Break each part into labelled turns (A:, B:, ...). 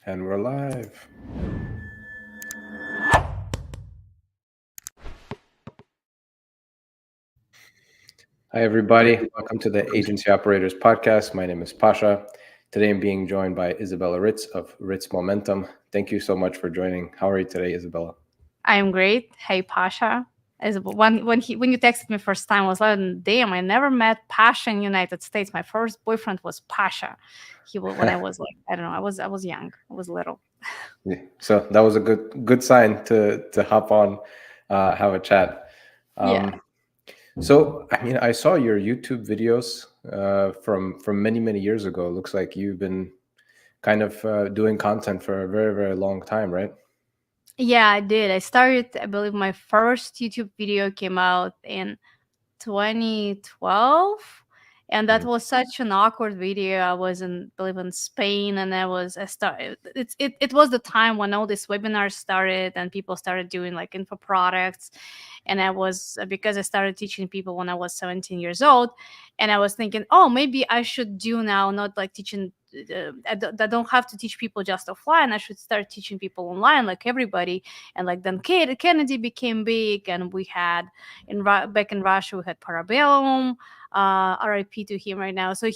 A: And we're live. Hi, everybody. Welcome to the Agency Operators Podcast. My name is Pasha. Today I'm being joined by Isabella Ritz of Ritz Momentum. Thank you so much for joining. How are you today, Isabella?
B: I'm great. Hey, Pasha. As when you texted me first time, I was like, damn, I never met Pasha in United States. My first boyfriend was Pasha. He was when I was like, I don't know, I was young, I was little.
A: Yeah. So that was a good sign to hop on, have a chat.
B: Yeah.
A: Um, so I mean, I saw your YouTube videos from many years ago. It looks like you've been kind of doing content for a very long time, right?
B: Yeah, I did. I started, I believe my first YouTube video came out in 2012, and that
A: Mhm.
B: was such an awkward video. I was in believe in Spain, and I started it was the time when all these webinars started and people started doing like info products. And I was because I started teaching people when I was 17 years old, and I was thinking, oh, maybe I should do now, not like teaching. I don't have to teach people just offline. I should start teaching people online, like everybody. And like then Kennedy became big, and we had back in Russia we had Parabellum. RIP to him right now. So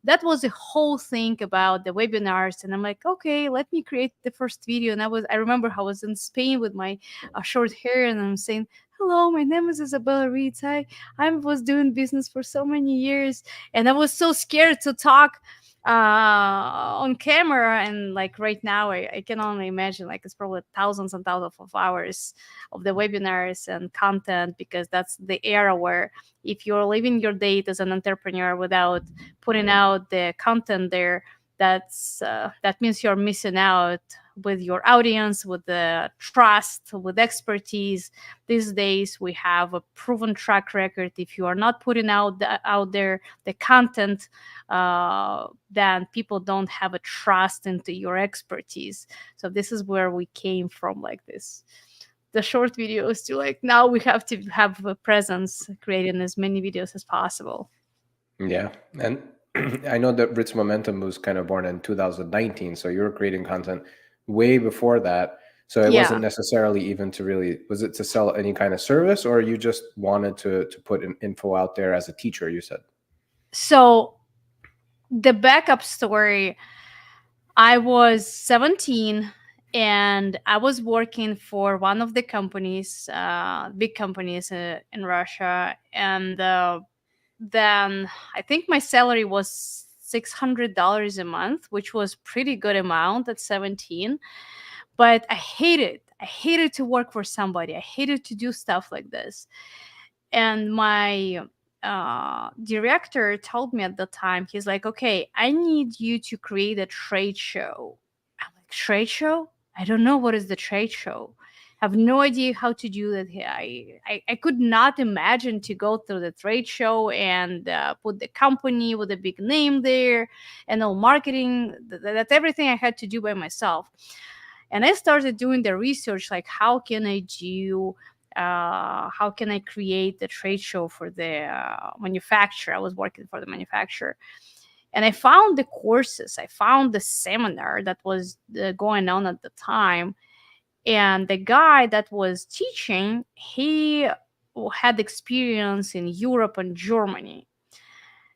B: that was the whole thing about the webinars, and I'm like, okay, let me create the first video. And I remember I was in Spain with my short hair, and I'm saying, hello, my name is Isabella Ritz. I was doing business for so many years, and I was so scared to talk on camera. And like right now, I can only imagine like it's probably thousands and thousands of hours of the webinars and content, because that's the era where if you're living your date as an entrepreneur without putting out the content there, that means you're missing out with your audience, with the trust, with expertise. These days we have a proven track record. If you are not putting out there the content, then people don't have a trust into your expertise. So this is where we came from, like this the short videos to like now we have to have a presence, creating as many videos as possible.
A: Yeah, and I know that Ritz Momentum was kind of born in 2019, so you were creating content way before that. So it
B: Yeah.
A: wasn't necessarily even to really, was it to sell any kind of service, or you just wanted to put an info out there as a teacher, you said?
B: So the backup story, I was 17, and I was working for one of the companies, big companies in Russia. And then I think my salary was $600 a month, which was pretty good amount at 17. But I hated. I hated to work for somebody. I hated to do stuff like this. And my director told me at the time, he's like, okay, I need you to create a trade show. I'm like, trade show? I don't know what is the trade show. I have no idea how to do that. I could not imagine to go through the trade show and put the company with a big name there and all marketing. That's everything I had to do by myself. And I started doing the research, like how can I create the trade show for the manufacturer. I was working for the manufacturer, and I found the courses. I found the seminar that was going on at the time, and the guy that was teaching, he had experience in Europe and Germany.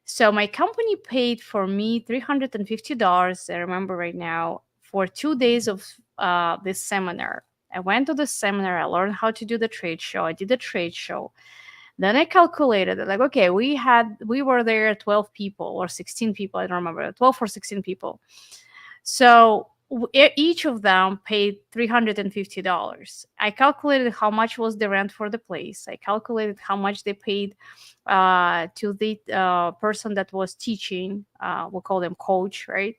B: So my company paid for me $350. I remember right now, for 2 days of this seminar. I went to the seminar. I learned how to do the trade show. I did the trade show. Then I calculated it, like, okay, we were there 12 people or 16 people. I don't remember, 12 or 16 people. So each of them paid $350. I calculated how much was the rent for the place. I calculated how much they paid to the person that was teaching. We'll call them coach, right?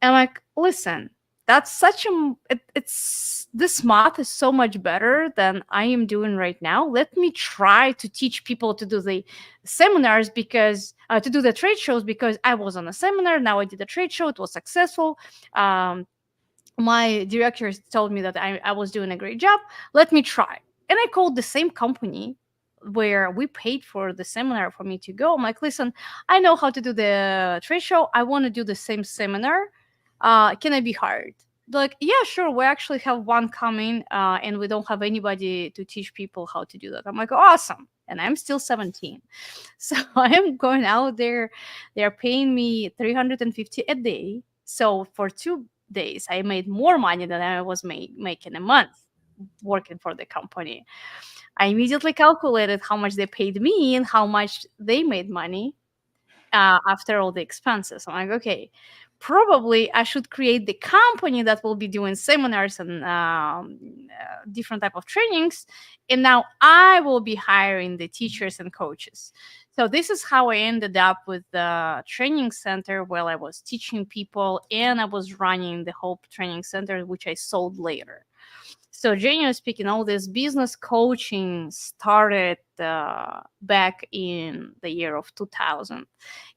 B: And like, listen, that's such a it's this math is so much better than I am doing right now. Let me try to teach people to do the seminars, because to do the trade shows, because I was on a seminar. Now I did a trade show, it was successful. um, my directors told me that I was doing a great job. Let me try. And I called the same company where we paid for the seminar for me to go. I'm like, listen, I know how to do the trade show. I want to do the same seminar. Can I be hired? They're like, yeah, sure. We actually have one coming, and we don't have anybody to teach people how to do that. I'm like, awesome. And I'm still 17. So I am going out there. They're paying me 350 a day. So for 2 days, I made more money than I was making a month working for the company. I immediately calculated how much they paid me and how much they made money after all the expenses. I'm like, okay, probably I should create the company that will be doing seminars and different type of trainings, and now I will be hiring the teachers and coaches. So this is how I ended up with the training center where I was teaching people and I was running the whole training center, which I sold later. So, generally speaking, all this business coaching started back in the year of 2000.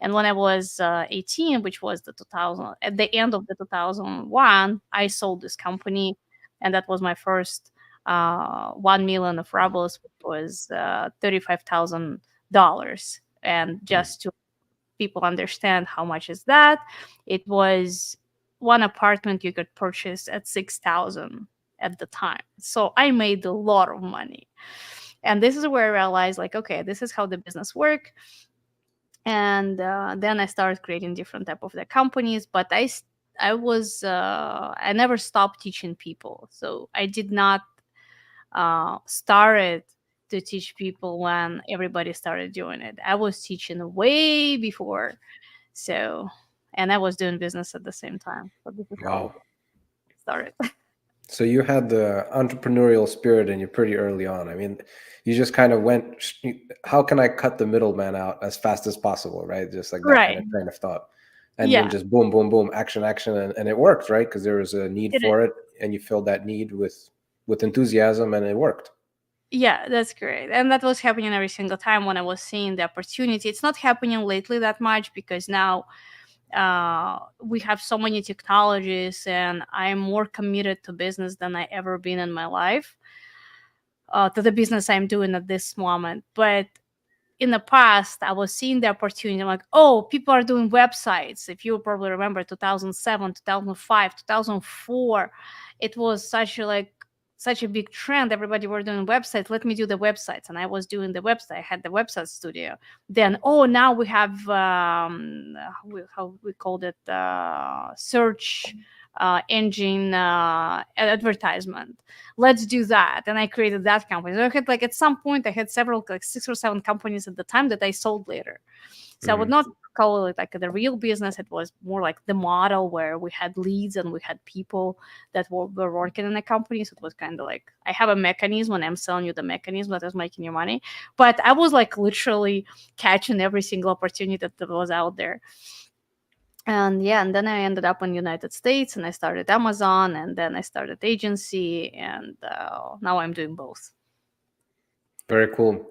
B: And when I was 18, which was the 2000, at the end of the 2001, I sold this company. And that was my first 1 million of rubles, which was $35,000. And
A: Mm.
B: just to people understand how much is that, it was one apartment you could purchase at 6,000 at the time. So I made a lot of money. And this is where I realized, like, okay, this is how the business work. And then I started creating different type of the companies. But I never stopped teaching people. So I did not started to teach people when everybody started doing it. I was teaching way before. So, and I was doing business at the same time. So this is how it
A: Wow.
B: started.
A: So you had the entrepreneurial spirit in you pretty early on. I mean, you just kind of went, how can I cut the middleman out as fast as possible, right? Just like that kind
B: Right.
A: of train of thought. And then
B: Yeah,
A: just boom, boom, boom, action, action. And it worked, right? Because there was a need
B: it is.
A: for it and you filled that need with enthusiasm and it worked.
B: Yeah, that's great. And that was happening every single time when I was seeing the opportunity. It's not happening lately that much because now we have so many technologies and I'm more committed to business than I ever been in my life, to the business I'm doing at this moment. But in the past, I was seeing the opportunity. I'm like, oh, people are doing websites. If you probably remember 2007, 2005, 2004, it was such a big trend. Everybody were doing websites. Let me do the websites. And I was doing the website. I had the website studio. Then, oh, now we have, how we called it, search engine advertisement. Let's do that. And I created that company. So I had, like, at some point I had several, like 6 or 7 companies at the time that I sold later. So I would
A: Hmm.
B: not call it like the real business. It was more like the model where we had leads and we had people that were working in the company. So it was kind of like I have a mechanism and I'm selling you the mechanism that is making you money. But I was like literally catching every single opportunity that was out there. And yeah, and then I ended up in United States and I started Amazon and then I started agency, and now I'm doing both.
A: Very cool.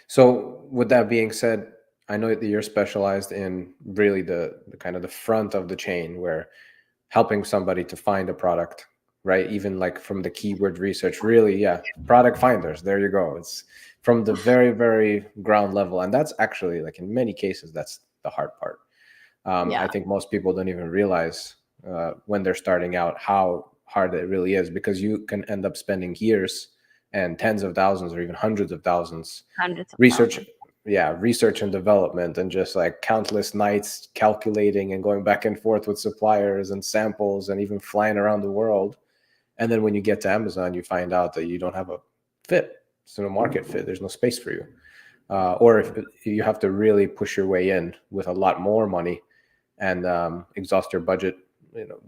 A: So with that being said, I know that you're specialized in really the kind of the front of the chain where helping somebody to find a product, right? Even like from the keyword research, really, yeah, product finders. There you go. It's from the very, very ground level. And that's actually like in many cases, that's the hard part. I
B: Yeah,
A: think most people don't even realize when they're starting out how hard it really is because you can end up spending years and tens of thousands or even hundreds of thousands
B: hundreds of
A: research,
B: thousands.
A: yeah, research and development, and just like countless nights calculating and going back and forth with suppliers and samples and even flying around the world. And then when you get to Amazon, you find out that you don't have a fit. There's no market fit. There's no space for you. Or if you have to really push your way in with a lot more money and exhaust your budget,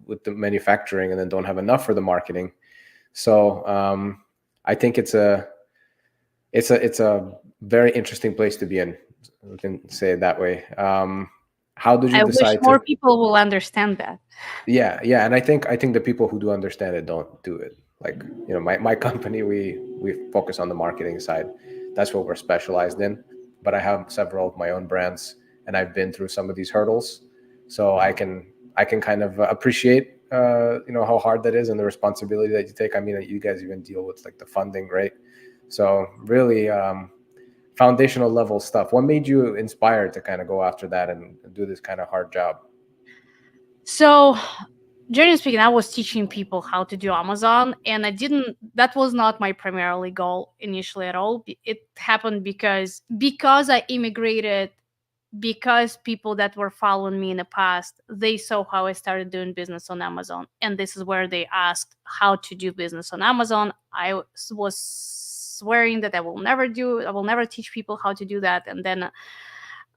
A: with the manufacturing, and then don't have enough for the marketing. So I think it's a very interesting place to be in. We can say it that way. How did you
B: I wish
A: decide
B: more
A: to?
B: people will understand that.
A: Yeah, yeah, and I think the people who do understand it don't do it. Like, my company, we focus on the marketing side. That's what we're specialized in. But I have several of my own brands, and I've been through some of these hurdles, so I can kind of appreciate how hard that is and the responsibility that you take. I mean, you guys even deal with like the funding, right? So really, foundational level stuff. What made you inspired to kind of go after that and do this kind of hard job?
B: So Generally speaking, I was teaching people how to do Amazon, and that was not my primarily goal initially at all. It happened because I immigrated, because people that were following me in the past, they saw how I started doing business on Amazon, and this is where they asked how to do business on Amazon. Was swearing that I will never teach people how to do that, and then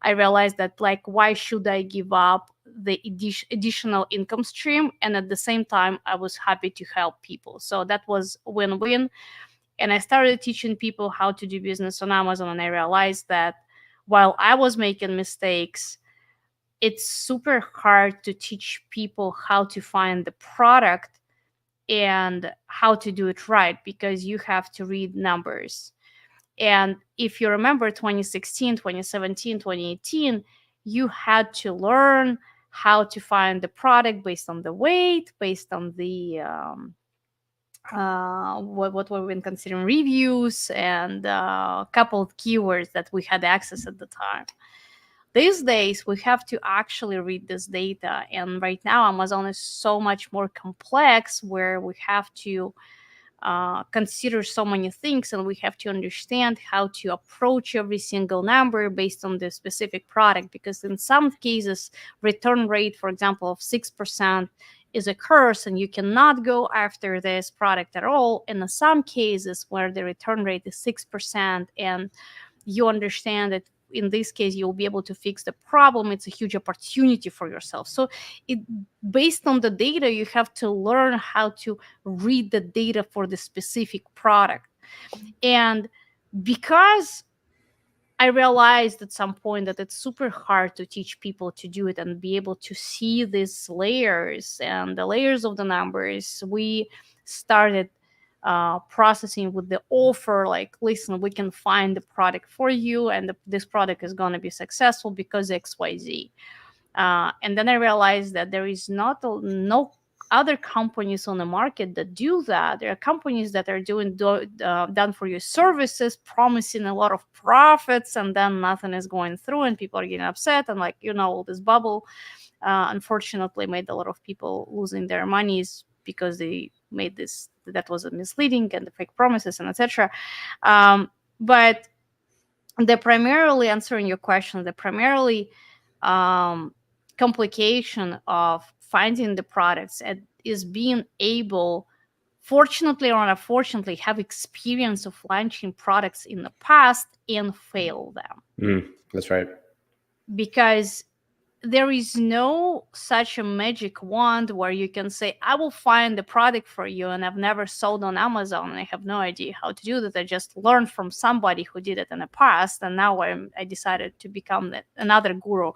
B: I realized that, like, why should I give up the additional income stream? And at the same time, I was happy to help people. So that was win-win. And I started teaching people how to do business on Amazon. And I realized that while I was making mistakes, it's super hard to teach people how to find the product and how to do it right, because you have to read numbers. And if you remember 2016, 2017, 2018, you had to learn how to find the product based on the weight, based on the what we've been considering reviews, and a couple of keywords that we had access at the time. These days, we have to actually read this data. And right now, Amazon is so much more complex, where we have to consider so many things, and we have to understand how to approach every single number based on the specific product. Because in some cases, return rate, for example, of 6% is a curse, and you cannot go after this product at all. And in some cases where the return rate is 6%, and you understand that in this case you'll be able to fix the problem, it's a huge opportunity for yourself. So it based on the data, you have to learn how to read the data for the specific product. And because I realized at some point that it's super hard to teach people to do it and be able to see these layers and the layers of the numbers, we started processing with the offer, like, listen, we can find the product for you, and this product is going to be successful because XYZ. And then I realized that there is no other companies on the market that do that. There are companies that are doing done for you services, promising a lot of profits, and then nothing is going through, and people are getting upset. And, like, all this bubble, unfortunately, made a lot of people losing their monies because they made this that was misleading, and the fake promises, and etc. But the primarily answering your question, the primarily um, complication of finding the products is being able, fortunately or unfortunately, have experience of launching products in the past and fail them.
A: That's right.
B: Because there is no such a magic wand where you can say, I will find the product for you, and I've never sold on Amazon, and I have no idea how to do that. I just learned from somebody who did it in the past, and now I decided to become another guru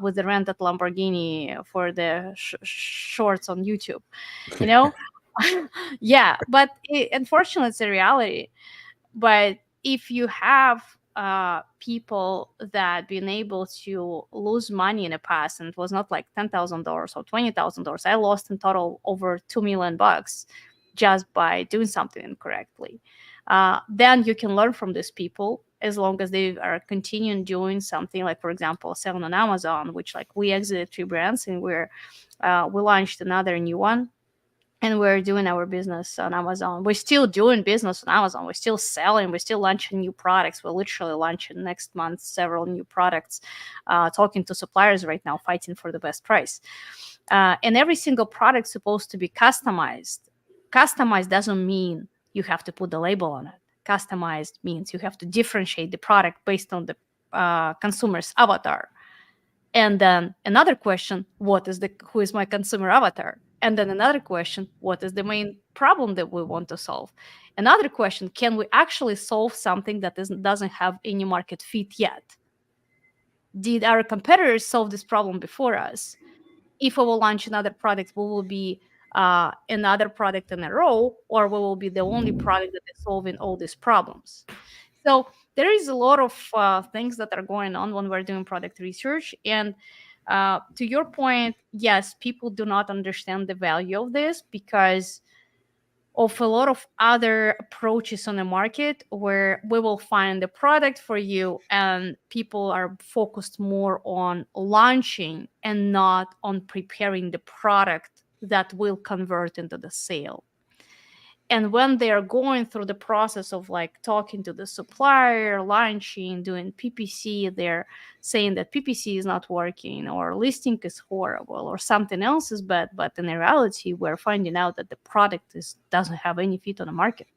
B: with the rented Lamborghini for the shorts on YouTube, you know? Yeah, but unfortunately, it's a reality. But if you have people that been able to lose money in the past, and it was not like $10,000 or $20,000, I lost in total over $2 million just by doing something incorrectly. Then you can learn from these people, as long as they are continuing doing something, like, for example, selling on Amazon, which, like, we exited 3 brands, and we launched another new one, and we're doing our business on Amazon. We're still doing business on Amazon. We're still selling. We're still launching new products. We're literally launching next month several new products, talking to suppliers right now, fighting for the best price. And every single product is supposed to be customized. Customized doesn't mean you have to put the label on it. Customized means you have to differentiate the product based on the consumer's avatar. And then another question, who is my consumer avatar? And then another question, what is the main problem that we want to solve? Another question, can we actually solve something that doesn't have any market fit yet? Did our competitors solve this problem before us? If we will launch another product, we will be another product in a row, or we will be the only product that is solving all these problems. So there is a lot of things that are going on when we're doing product research. And to your point, yes, people do not understand the value of this because of a lot of other approaches on the market, where we will find the product for you, and people are focused more on launching and not on preparing the product that will convert into the sale. And when they are going through the process of like talking to the supplier, launching, doing PPC, they're saying that PPC is not working or listing is horrible or something else is bad. But in reality, we're finding out that the product doesn't have any fit on the market.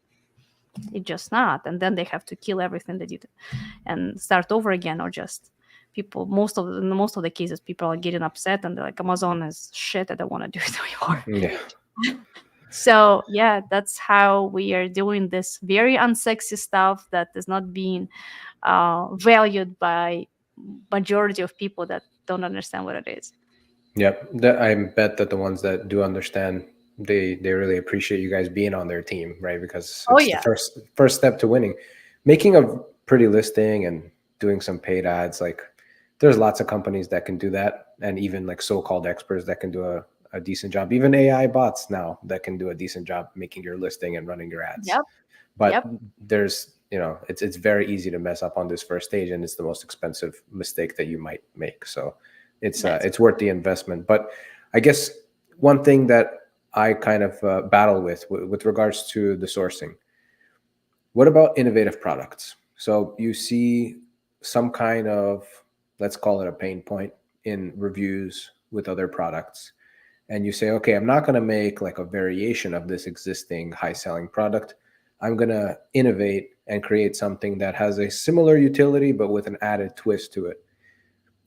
B: It's just not. And then they have to kill everything they did and start over again, or just people, in most of the cases, people are getting upset and they're like, Amazon is shit, I don't want to do it anymore.
A: Yeah.
B: So yeah, that's how we are doing this very unsexy stuff that is not being valued by majority of people that don't understand what it is.
A: Yep. I bet that the ones that do understand, they really appreciate you guys being on their team, right? Because
B: Oh
A: it's the
B: yeah.
A: first step to winning. Making a pretty listing and doing some paid ads, like there's lots of companies that can do that, and even like so-called experts that can do a decent job. Even AI bots now that can do a decent job making your listing and running your ads.
B: Yep.
A: But
B: Yep.
A: there's, it's very easy to mess up on this first stage, and it's the most expensive mistake that you might make. So
B: That's
A: it's worth the investment. But I guess one thing that I kind of battle with regards to the sourcing, what about innovative products? So you see some kind of, let's call it a pain point in reviews with other products, and you say, okay, I'm not going to make like a variation of this existing high selling product. I'm going to innovate and create something that has a similar utility but with an added twist to it.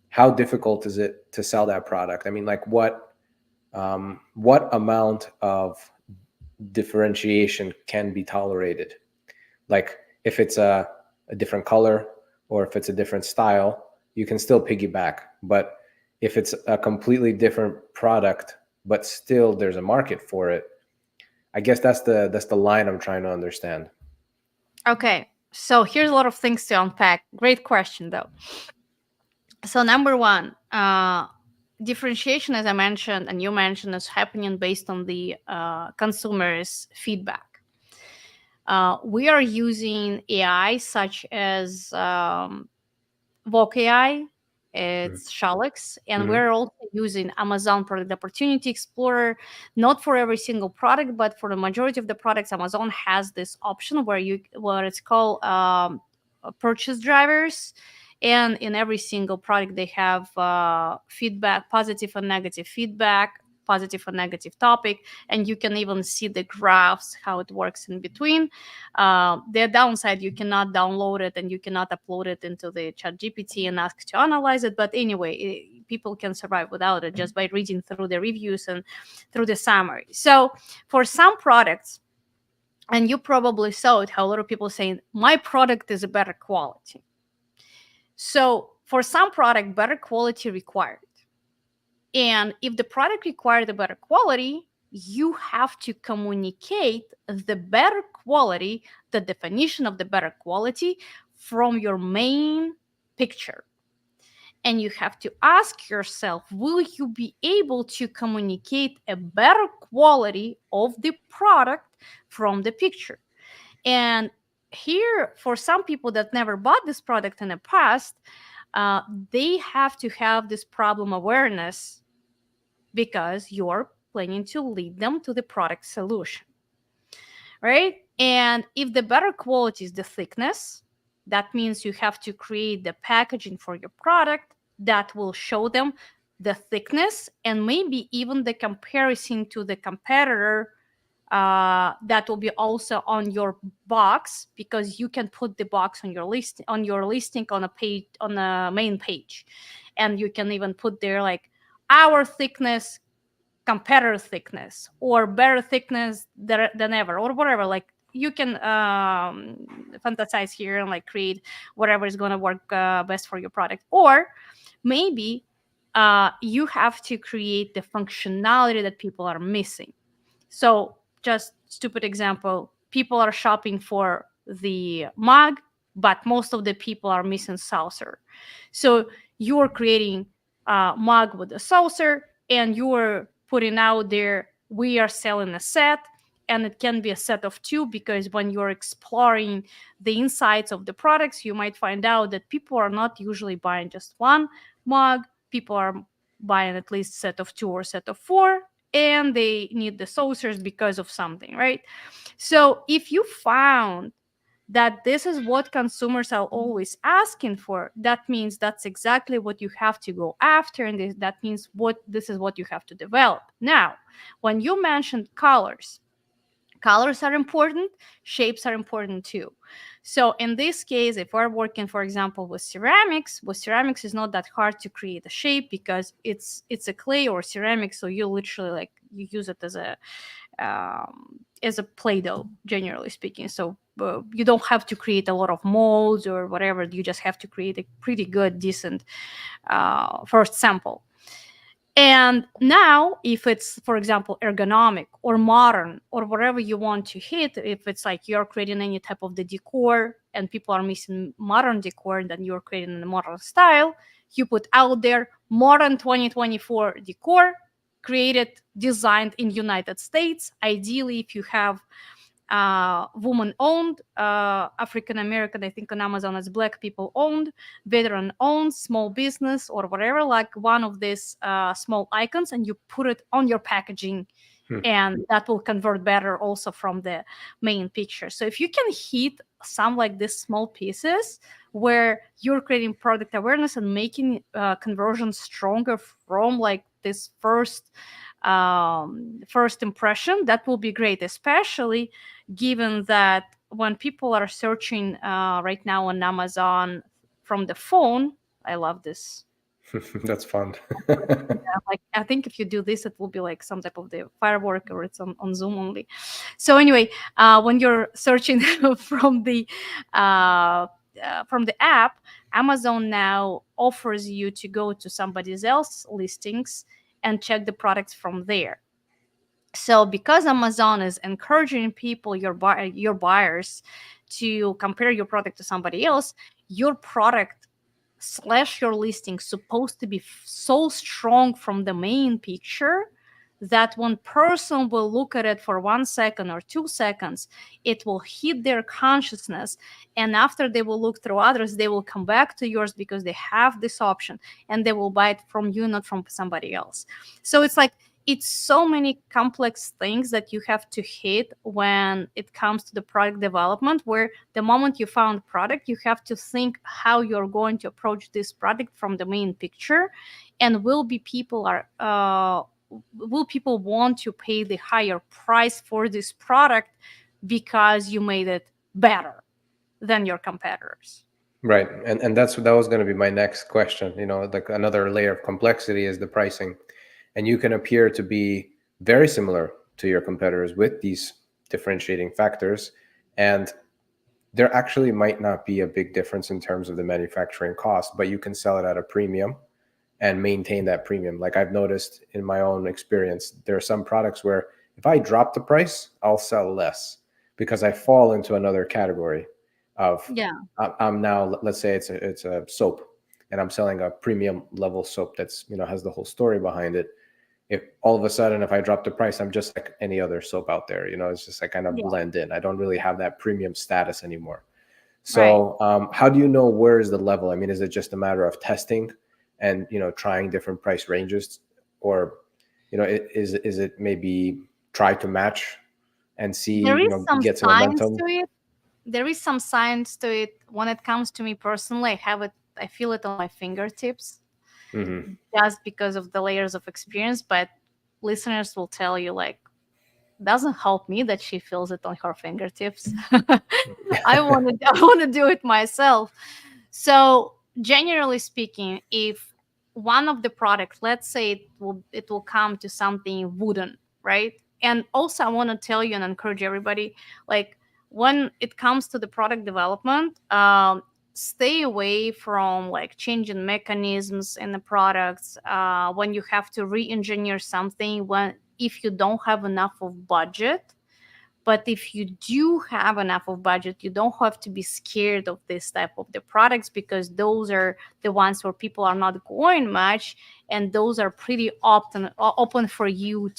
A: How difficult is it to sell that product? I mean, like what amount of differentiation can be tolerated? Like if it's a different color or if it's a different style, you can still piggyback. But if it's a completely different product, but still there's a market for it, I guess that's the line I'm trying to understand.
B: okay. So here's a lot of things to unpack. Great question though. So number one, differentiation, as I mentioned and you mentioned, is happening based on the consumers' feedback. We are using AI such as Voc AI, it's Shalix, and
A: Mm-hmm.
B: we're also using Amazon Product Opportunity Explorer, not for every single product, but for the majority of the products. Amazon has this option where what it's called purchase drivers, and in every single product they have feedback, positive and negative feedback, positive and negative topic, and you can even see the graphs how it works in between. The downside, you cannot download it and you cannot upload it into the chat GPT and ask to analyze it, but anyway, people can survive without it just by reading through the reviews and through the summary. So for some products, and you probably saw it, how a lot of people saying my product is a better quality. So for some product, better quality required. And if the product required a better quality, you have to communicate the better quality, the definition of the better quality from your main picture. And you have to ask yourself, will you be able to communicate a better quality of the product from the picture? And here, for some people that never bought this product in the past, they have to have this problem awareness because you're planning to lead them to the product solution, right? And if the better quality is the thickness, that means you have to create the packaging for your product that will show them the thickness and maybe even the comparison to the competitor. That will be also on your box, because you can put the box on your listing on a page, on the main page, and you can even put there like our thickness, competitor thickness, or better thickness than ever, or whatever. Like you can fantasize here and like create whatever is going to work best for your product. Or maybe you have to create the functionality that people are missing. So just stupid example, people are shopping for the mug, but most of the people are missing saucer. So you are creating a mug with a saucer, and you are putting out there, we are selling a set, and it can be a set of two, because when you're exploring the insights of the products, you might find out that people are not usually buying just one mug. People are buying at least set of two or set of four, and they need the saucers because of something, right? So if you found that this is what consumers are always asking for, that means that's exactly what you have to go after, and that means this is what you have to develop. Now, when you mentioned colors are important, shapes are important too. So in this case, if we're working, for example, with ceramics is not that hard to create a shape because it's a clay or ceramic, so you literally like you use it as a play-doh, generally speaking. So you don't have to create a lot of molds or whatever. You just have to create a pretty good, decent first sample. And now, if it's, for example, ergonomic or modern or whatever you want to hit, if it's like you're creating any type of the decor and people are missing modern decor, then you're creating a modern style, you put out there modern 2024 decor, created, designed in United States. Ideally, if you have woman owned, African American, I think on Amazon it's black people owned, veteran owned, small business or whatever, like one of these small icons, and you put it on your packaging.
A: Hmm.
B: And that will convert better also from the main picture. So if you can hit some like these small pieces where you're creating product awareness and making conversion stronger from like this first impression, that will be great, especially given that when people are searching right now on Amazon from the phone. I love this.
A: That's fun.
B: Yeah, like I think if you do this, it will be like some type of the firework, or it's on Zoom only. So anyway, when you're searching from the app, Amazon now offers you to go to somebody else's listings and check the products from there. So because Amazon is encouraging people, your buyers, to compare your product to somebody else, your product slash your listing supposed to be so strong from the main picture that one person will look at it for 1 second or 2 seconds, it will hit their consciousness, and after they will look through others, they will come back to yours because they have this option, and they will buy it from you, not from somebody else. So it's like it's so many complex things that you have to hit when it comes to the product development, where the moment you found product, you have to think how you're going to approach this product from the main picture, and will people want to pay the higher price for this product because you made it better than your competitors.
A: Right. And that was going to be my next question. You know, like another layer of complexity is the pricing. And you can appear to be very similar to your competitors with these differentiating factors. And there actually might not be a big difference in terms of the manufacturing cost, but you can sell it at a premium and maintain that premium. Like I've noticed in my own experience, there are some products where if I drop the price, I'll sell less because I fall into another category of
B: Yeah.
A: I'm now, let's say it's a soap, and I'm selling a premium level soap that's, you know, has the whole story behind it. If all of a sudden, if I drop the price, I'm just like any other soap out there, you know, it's just I kind of
B: Yeah.
A: blend in. I don't really have that premium status anymore.
B: Right.
A: So how do you know where is the level? I mean, is it just a matter of testing and, you know, trying different price ranges, or, you know, is it maybe try to match and see,
B: There
A: you
B: is
A: know,
B: some
A: get some
B: science
A: momentum?
B: to it. There is some science to it. When it comes to me personally, I feel it on my fingertips
A: Hmm.
B: just because of the layers of experience. But listeners will tell you, like, doesn't help me that she feels it on her fingertips. I want to do it myself. So generally speaking, if one of the products, let's say it will come to something wooden, right? And also I want to tell you and encourage everybody, like, when it comes to the product development, stay away from like changing mechanisms in the products when you have to re-engineer something, when if you don't have enough of budget. But if you do have enough of budget, you don't have to be scared of this type of the products, because those are the ones where people are not going much, and those are pretty often open for you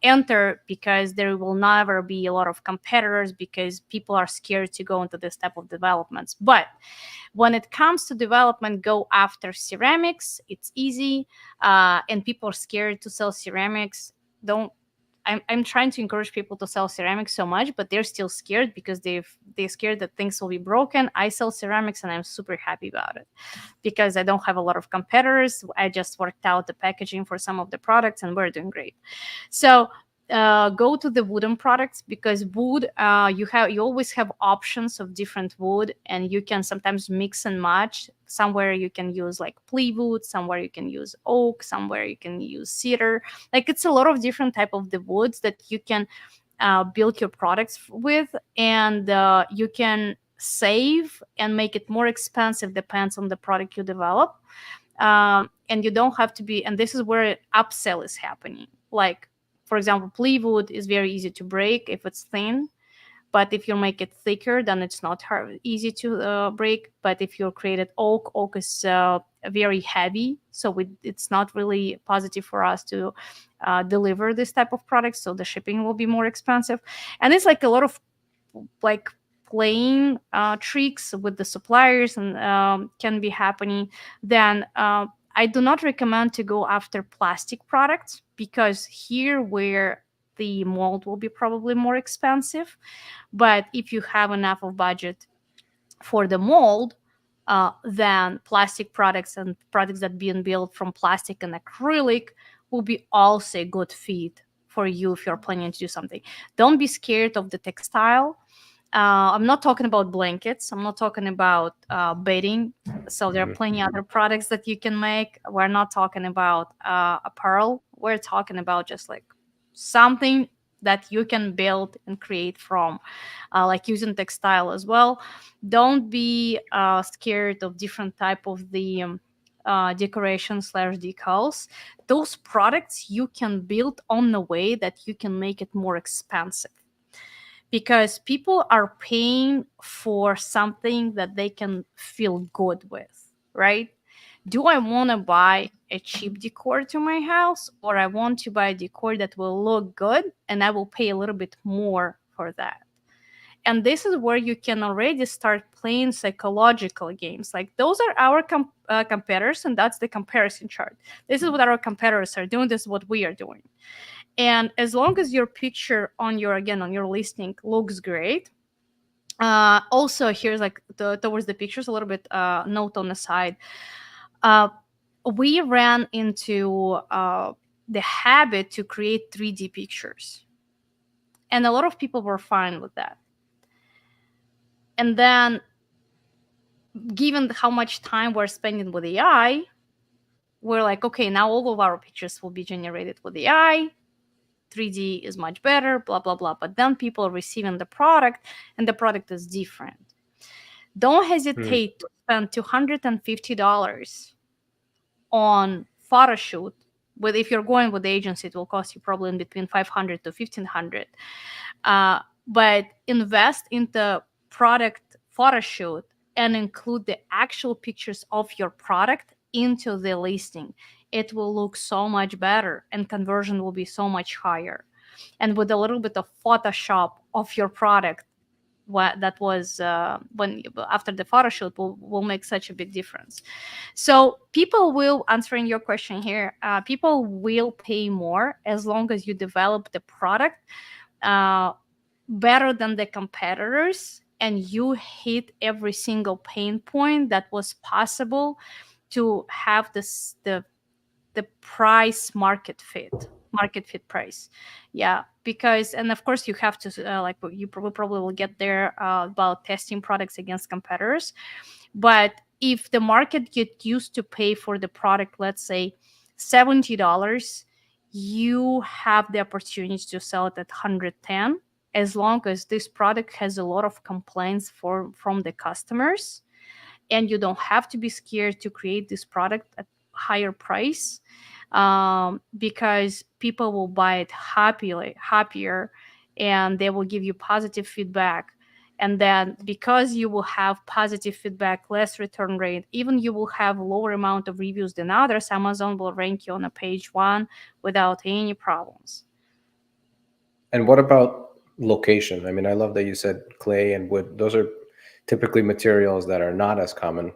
B: enter, because there will never be a lot of competitors, because people are scared to go into this type of developments. But when it comes to development, go after ceramics. It's easy, and people are scared to sell ceramics. Don't I'm trying to encourage people to sell ceramics so much, but they're still scared because they're scared that things will be broken. I sell ceramics and I'm super happy about it because I don't have a lot of competitors. I just worked out the packaging for some of the products and we're doing great. So go to the wooden products, because wood, you always have options of different wood, and you can sometimes mix and match. Somewhere you can use like plywood, somewhere you can use oak, somewhere you can use cedar. Like, it's a lot of different type of the woods that you can build your products with, and you can save and make it more expensive, depends on the product you develop. And you don't have to be, and this is where upsell is happening. Like, for example, plywood is very easy to break if it's thin, but if you make it thicker, then it's not easy to break. But if you created oak is very heavy, so it's not really positive for us to deliver this type of products, so the shipping will be more expensive. And it's like a lot of like playing tricks with the suppliers, and can be happening. Then I do not recommend to go after plastic products, because here where the mold will be probably more expensive. But if you have enough of budget for the mold, then plastic products and products that being built from plastic and acrylic will be also a good fit for you if you're planning to do something. Don't be scared of the textile. I'm not talking about blankets. I'm not talking about bedding. So there are plenty other products that you can make. We're not talking about apparel. We're talking about just like something that you can build and create from, like using textile as well. Don't be scared of different type of the decoration slash decals. Those products you can build on the way that you can make it more expensive, because people are paying for something that they can feel good with, right? Do I want to buy a cheap decor to my house, or I want to buy a decor that will look good and I will pay a little bit more for that? And this is where you can already start playing psychological games. Like, those are our competitors, and that's the comparison chart. This is what our competitors are doing. This is what we are doing. And as long as your picture on your, again, on your listing looks great. Also, here's like towards the pictures, a little bit note on the side. We ran into the habit to create 3D pictures, and a lot of people were fine with that. And then, given how much time we're spending with AI, we're like, okay, now all of our pictures will be generated with AI. 3D is much better, blah, blah, blah. But then people are receiving the product, and the product is different. Don't hesitate to spend $250 on photo shoot. With, if you're going with the agency, it will cost you probably in between $500 to $1,500. But invest in the product photo shoot and include the actual pictures of your product into the listing. It will look so much better, and conversion will be so much higher. And with a little bit of Photoshop of your product, that was when after the photo shoot will make such a big difference. So people will, answering your question here, people will pay more as long as you develop the product better than the competitors, and you hit every single pain point that was possible to have the price market fit price. Yeah, because, and of course you have to like, you probably will get there about testing products against competitors. But if the market get used to pay for the product, let's say $70, you have the opportunity to sell it at 110, as long as this product has a lot of complaints from the customers, and you don't have to be scared to create this product at higher price, because people will buy it happier, and they will give you positive feedback. And then, because you will have positive feedback, less return rate, even you will have lower amount of reviews than others, Amazon will rank you on a page one without any problems.
A: And what about location? I mean, I love that you said clay and wood. Those are typically materials that are not as common.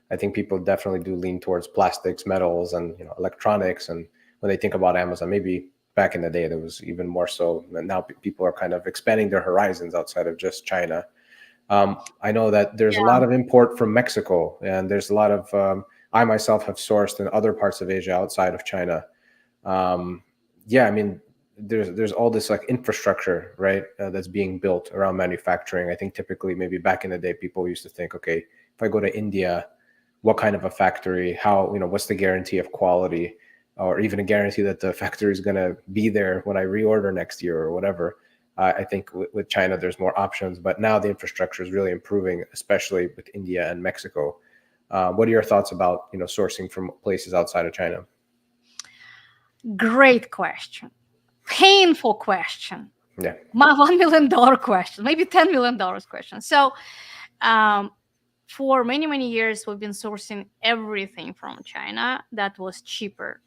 A: I think people definitely do lean towards plastics, metals, and electronics. And when they think about Amazon, maybe back in the day there was even more so. And now people are kind of expanding their horizons outside of just China. I know that there's a lot of import from Mexico, and there's a lot of I myself have sourced in other parts of Asia outside of China. um, yeah, I mean, there's all this like infrastructure, right, that's being built around manufacturing. I think typically maybe back in the day, people used to think, okay, if I go to India, what kind of a factory? How, what's the guarantee of quality, or even a guarantee that the factory is going to be there when I reorder next year or whatever. I think with China, there's more options, but now the infrastructure is really improving, especially with India and Mexico. What are your thoughts about sourcing from places outside of China?
B: Great question. Painful question.
A: Yeah.
B: My $1 million question, maybe $10 million question. So, um, for many, many years, we've been sourcing everything from China that was cheaper.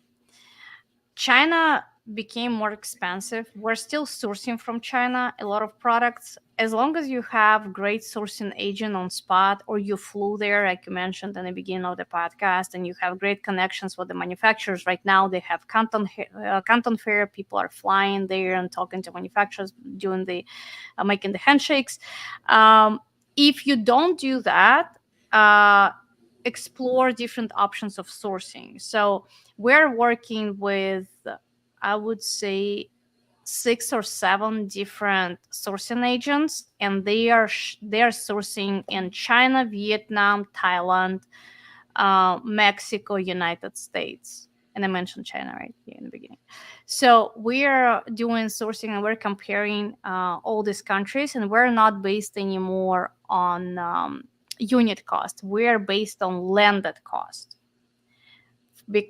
B: China became more expensive. We're still sourcing from China a lot of products. As long as you have great sourcing agent on spot, or you flew there, like you mentioned in the beginning of the podcast, and you have great connections with the manufacturers. Right now, they have Canton Fair. People are flying there and talking to manufacturers, doing the making the handshakes. Um, if you don't do that, uh, explore different options of sourcing. So we're working with, I would say, 6 or 7 different sourcing agents, and they are sourcing in China, Vietnam, Thailand, Mexico, United States. And I mentioned China right here in the beginning. So we're doing sourcing, and we're comparing all these countries, and we're not based anymore on unit cost. We're based on landed cost.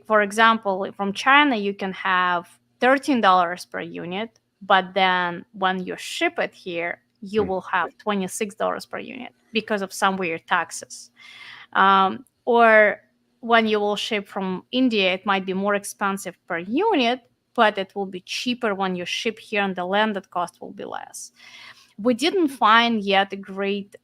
B: For example, from China, you can have $13 per unit, but then when you ship it here, you
A: Hmm.
B: will have $26 per unit because of some weird taxes. Or when you will ship from India, it might be more expensive per unit, but it will be cheaper when you ship here, and the landed cost will be less. We didn't find yet a great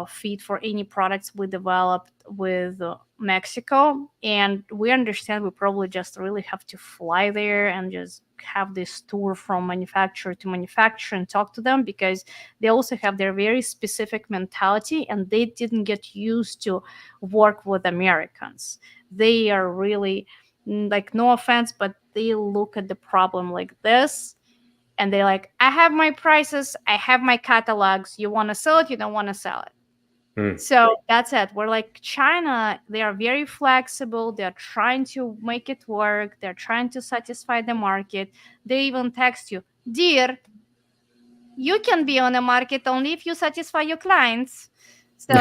B: fit for any products we developed with Mexico, and we understand we probably just really have to fly there and just have this tour from manufacturer to manufacturer and talk to them, because they also have their very specific mentality, and they didn't get used to work with Americans. They are really, like, no offense, but they look at the problem like this, and they're like, I have my prices, I have my catalogs. You want to sell it, you don't want to sell it.
A: Hmm.
B: So that's it. We're like China, they are very flexible. They're trying to make it work. They're trying to satisfy the market. They even text you, dear, you can be on the market only if you satisfy your clients. So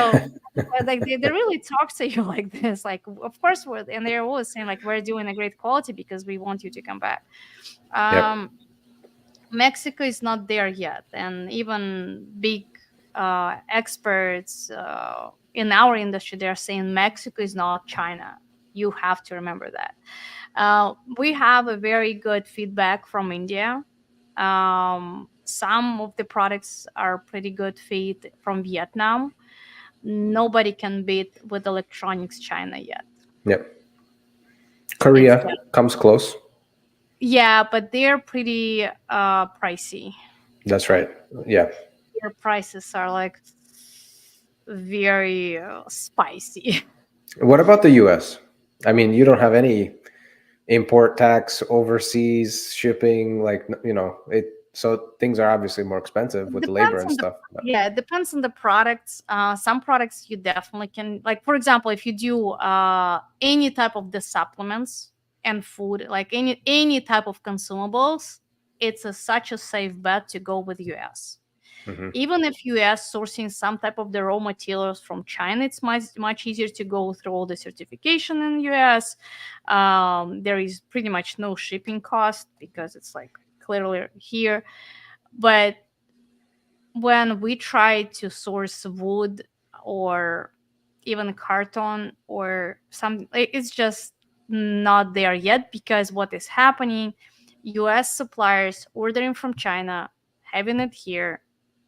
B: like they really talk to you like this. Like, of course, and they're always saying like, we're doing a great quality because we want you to come back.
A: Yep.
B: Um, Mexico is not there yet, and even big experts in our industry, they're saying Mexico is not China. You have to remember that. We have a very good feedback from India. Some of the products are pretty good fit from Vietnam. Nobody can beat with electronics China yet.
A: Yep.
B: It's
A: Korea comes close.
B: Yeah, but they're pretty pricey.
A: That's right. Yeah.
B: Their prices are like very spicy.
A: What about the US? I mean, you don't have any import tax, overseas shipping, like, it, so things are obviously more expensive with the labor
B: Depends
A: and
B: on the
A: stuff. But,
B: Yeah, it depends on the products. Some products you definitely can, like, for example, if you do any type of the supplements and food, like any type of consumables, it's such a safe bet to go with US.
A: mhm.
B: Even if US sourcing some type of the raw materials from China, it's much easier to go through all the certification in US. There is pretty much no shipping cost because it's like clearly here. But when we try to source wood or even carton or some, it's just not there yet, because what is happening, US suppliers ordering from China having it here,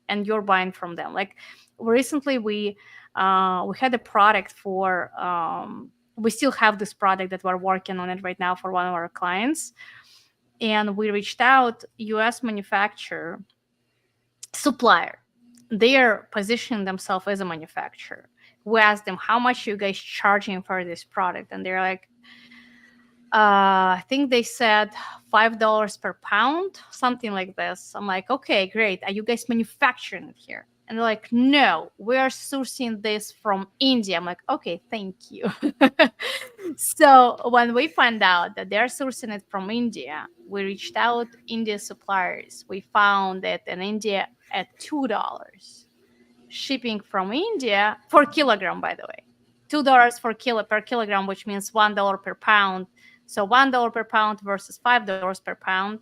B: and you're buying from them. Like recently, we had a product for. We still have this product that we're working on it right now for one of our clients, and we reached out U.S. manufacturer supplier. They are positioning themselves as a manufacturer. We asked them, how much you guys charging for this product? And they're like, I think they said $5 per pound, something like this. I'm like, okay, great. Are you guys manufacturing it here? And they're like, no, we are sourcing this from India. I'm like, okay, thank you. So when we found out that they're sourcing it from India, we reached out India suppliers. We found it in India at $2. Shipping from India for kilogram, by the way, $2 for per kilogram, which means $1 per pound. So $1 per pound versus $5 per pound.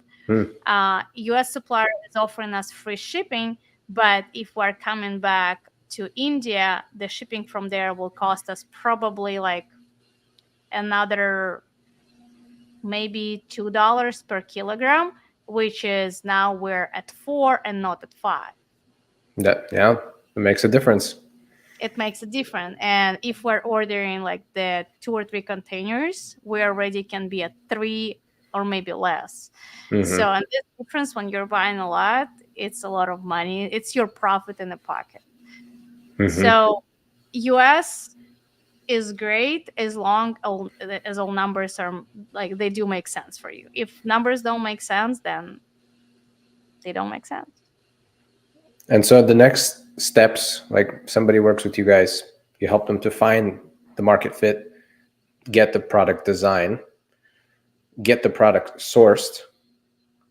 B: U.S. supplier is offering us free shipping, but if we're coming back to India, the shipping from there will cost us probably like another maybe $2 per kilogram, which is now we're at 4 and not at 5.
A: Yeah, it makes a difference.
B: It makes a difference. And if we're ordering like the 2 or 3 containers, we already can be at 3 or maybe less. So, and this difference when you're buying a lot, it's a lot of money. It's your profit in the pocket. So, US is great as long as all numbers are like they do make sense for you. If numbers don't make sense, then they don't make sense.
A: And so the next steps, like somebody works with you guys, you help them to find the market fit, get the product design, get the product sourced,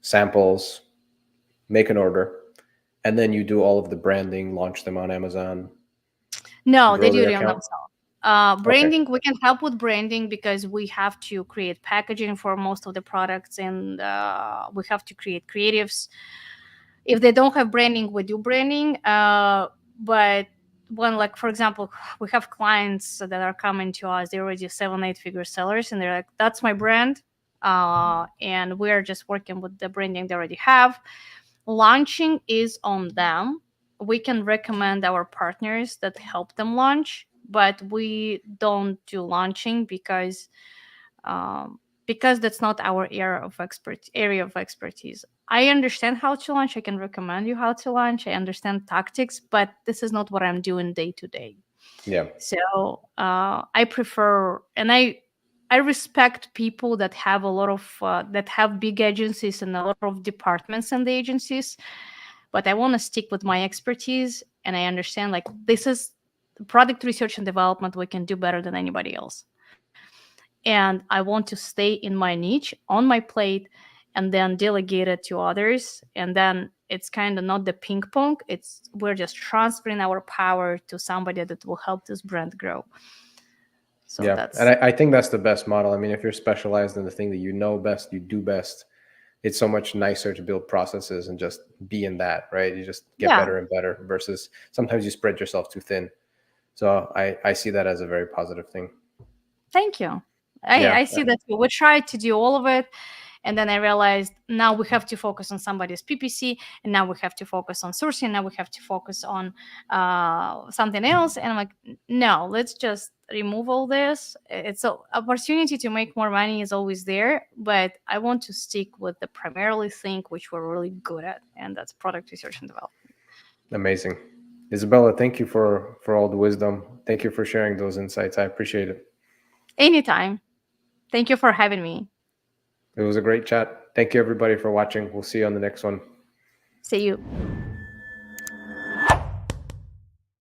A: samples, make an order, and then you do all of the branding, launch them on Amazon.
B: No, they
A: grow
B: do
A: the
B: it on
A: account.
B: themselves. Branding, we can help with branding because we have to create packaging for most of the products, and we have to create creatives. If they don't have branding, we do branding. But when, like, for example, we have clients that are coming to us, they're already 7-8 figure sellers, and they're like, that's my brand. And we're just working with the branding they already have. Launching is on them. We can recommend our partners that help them launch, but we don't do launching because that's not our area of expertise. I understand how to launch. I can recommend you how to launch. I understand tactics, but this is not what I'm doing day to day.
A: Yeah.
B: So I prefer, and I respect people that have a lot of that have big agencies and a lot of departments in the agencies, but I want to stick with my expertise, and I understand like this is product research and development we can do better than anybody else. And I want to stay in my niche on my plate and then delegate it to others. And then it's kind of not the ping pong. It's we're just transferring our power to somebody that will help this brand grow. So
A: Yeah.
B: that's
A: And I think that's the best model. I mean, if you're specialized in the thing that you know best, you do best, it's so much nicer to build processes and just be in that, right? You just get
B: yeah.
A: better and better versus sometimes you spread yourself too thin. So I see that as a very positive thing.
B: Thank you.
A: Yeah.
B: I see that too. We tried to do all of it. And then I realized now we have to focus on somebody's PPC, and now we have to focus on sourcing. Now we have to focus on something else. And I'm like, no, let's just remove all this. It's an opportunity to make more money is always there, but I want to stick with the primarily thing which we're really good at, and that's product research and development.
A: Amazing. Isabella, thank you for all the wisdom. Thank you for sharing those insights. I appreciate it.
B: Anytime. Thank you for having me.
A: It was a great chat. Thank you everybody for watching. We'll see you on the next one.
B: See you.